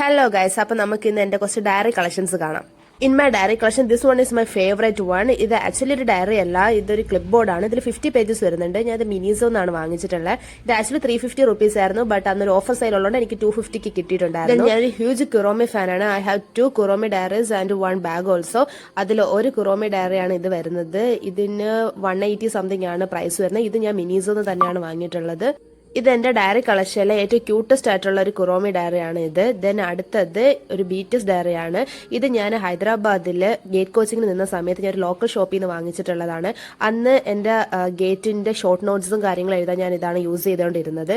Hello guys, അപ്പോൾ നമുക്ക് ഇന്ന് എൻ്റെ കുറച്ച് ഡയറി കളക്ഷൻസ് കാണാം. In my diary collection, this one is my favorite one. ഇത് ആക്ച്വലി ഒരു ഡയറി അല്ല, ഇതൊരു ക്ലിപ്പ് ബോർഡാണ്. ഇതിൽ 50 പേജസ് വരുന്നുണ്ട്. ഞാൻ ഇത് മിനിസോ എന്നാണ് വാങ്ങിച്ചിട്ടുള്ളത്. ഇത് ആക്ച്വലി 350 റുപ്പീസ് ആയിരുന്നു, ബട്ട് അന്നൊരു ഓഫർ സെയിൽ ഉള്ളതുകൊണ്ട് എനിക്ക് 250ക്ക് കിട്ടിയിട്ടുണ്ടായിരുന്നു. ഞാനൊരു ഹ്യൂജ് കുറോമി ഫാനാണ്. I have 2 Kuromi diaries and 1 bag also. അതിൽ ഒരു കുറോമി ഡയറിയാണ് ഇത് വരുന്നത്. ഇതിന് 180 സംതിങ് ആണ് പ്രൈസ് വരുന്നത്. ഇത് ഞാൻ മിനിസോന്ന് തന്നെയാണ് വാങ്ങിയിട്ടുള്ളത്. ഇത് എൻ്റെ ഡയറി കളക്ഷനിലെ ഏറ്റവും ക്യൂട്ടസ്റ്റ് ആയിട്ടുള്ള ഒരു കുറോമി ഡയറിയാണ് ഇത്. ദെൻ അടുത്തത് ഒരു ബീറ്റസ് ഡയറിയാണ്. ഇത് ഞാൻ ഹൈദരാബാദിൽ ഗേറ്റ് കോച്ചിങ്ങിന് നിന്ന സമയത്ത് ഞാൻ ഒരു ലോക്കൽ ഷോപ്പിൽ നിന്ന് വാങ്ങിച്ചിട്ടുള്ളതാണ്. അന്ന് എൻ്റെ ഗേറ്റിൻ്റെ ഷോർട്ട് നോട്ട്സും കാര്യങ്ങളും എഴുതാൻ ഞാൻ ഇതാണ് യൂസ് ചെയ്തുകൊണ്ടിരുന്നത്.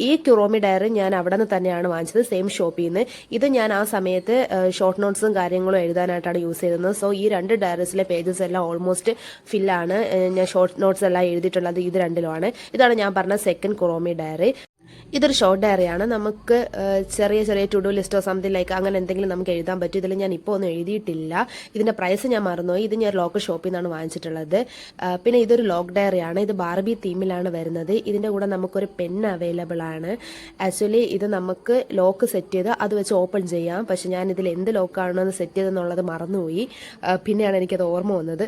ഈ കുറോമി ഡയറി ഞാൻ അവിടെ നിന്ന് തന്നെയാണ് വാങ്ങിച്ചത്, സെയിം ഷോപ്പിൽ നിന്ന്. ഇത് ഞാൻ ആ സമയത്ത് ഷോർട്ട് നോട്ട്സും കാര്യങ്ങളും എഴുതാനായിട്ടാണ് യൂസ് ചെയ്തത്. സോ ഈ രണ്ട് ഡയറീസിലെ പേജസ് എല്ലാം ഓൾമോസ്റ്റ് ഫില്ലാണ്. ഞാൻ ഷോർട്ട് നോട്ട്സ് എല്ലാം എഴുതിയിട്ടുള്ളത് ഇത് രണ്ടിലുമാണ്. ഇതാണ് ഞാൻ പറഞ്ഞ സെക്കൻഡ് കുറോമി ഡയറി. ഇതൊരു ഷോർട്ട് ഡയറിയാണ്. നമുക്ക് ചെറിയ ചെറിയ ടു ഡു ലിസ്റ്റോ സംതിങ് ലൈക്ക് അങ്ങനെ എന്തെങ്കിലും നമുക്ക് എഴുതാൻ പറ്റും. ഇതിൽ ഞാൻ ഇപ്പോൾ ഒന്നും എഴുതിയിട്ടില്ല. ഇതിൻ്റെ പ്രൈസ് ഞാൻ മറന്നുപോയി. ഇത് ഞാൻ ലോക്കൽ ഷോപ്പിൽ നിന്നാണ് വാങ്ങിച്ചിട്ടുള്ളത്. പിന്നെ ഇതൊരു ലോക്ക് ഡയറിയാണ്. ഇത് ബാർബി തീമിലാണ് വരുന്നത്. ഇതിൻ്റെ കൂടെ നമുക്കൊരു പെൻ അവൈലബിൾ ആണ്. ആക്ച്വലി ഇത് നമുക്ക് ലോക്ക് സെറ്റ് ചെയ്ത് അത് വെച്ച് ഓപ്പൺ ചെയ്യാം. പക്ഷെ ഞാൻ ഇതിൽ എന്ത് ലോക്കാണെന്ന് സെറ്റ് ചെയ്തെന്നുള്ളത് മറന്നുപോയി. പിന്നെയാണ് എനിക്കത് ഓർമ്മ വന്നത്.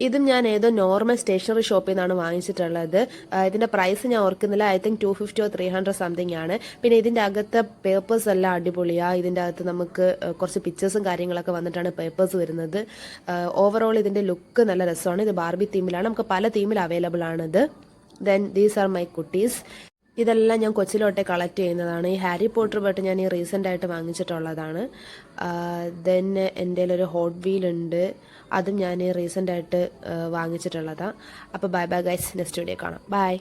ഇതും ഞാൻ ഏതോ നോർമൽ സ്റ്റേഷനറി ഷോപ്പിൽ നിന്നാണ് വാങ്ങിച്ചിട്ടുള്ളത്. ഇതിൻ്റെ പ്രൈസ് ഞാൻ ഓർക്കുന്നില്ല. ഐ തിങ്ക് 250 or 300 സംതിങ് ആണ്. പിന്നെ ഇതിൻ്റെ അകത്തെ പേപ്പേഴ്സ് എല്ലാം അടിപൊളിയാണ്. ഇതിൻ്റെ അകത്ത് നമുക്ക് കുറച്ച് പിക്ചേഴ്സും കാര്യങ്ങളൊക്കെ വന്നിട്ടാണ് പേപ്പേഴ്സ് വരുന്നത്. ഓവറോൾ ഇതിൻ്റെ ലുക്ക് നല്ല രസമാണ്. ഇത് ബാർബി തീമിലാണ്. നമുക്ക് പല തീമിൽ അവൈലബിൾ ആണിത്. ദെൻ ദീസ് ആർ മൈ കുട്ടീസ്. ഇതെല്ലാം ഞാൻ കൊച്ചിലോട്ടെ കളക്ട് ചെയ്യുന്നതാണ്. ഈ ഹാരി പോട്ടർ ബട്ട് ഞാൻ ഈ റീസെൻ്റ് ആയിട്ട് വാങ്ങിച്ചിട്ടുള്ളതാണ്. ദെൻ എൻ്റെ ഒരു ഹോട്ട് വീൽ ഉണ്ട്. അതും ഞാൻ റീസെൻ്റ് ആയിട്ട് വാങ്ങിച്ചിട്ടുള്ളതാണ്. അപ്പോൾ bye bye guys, next video കാണാം. ബൈ.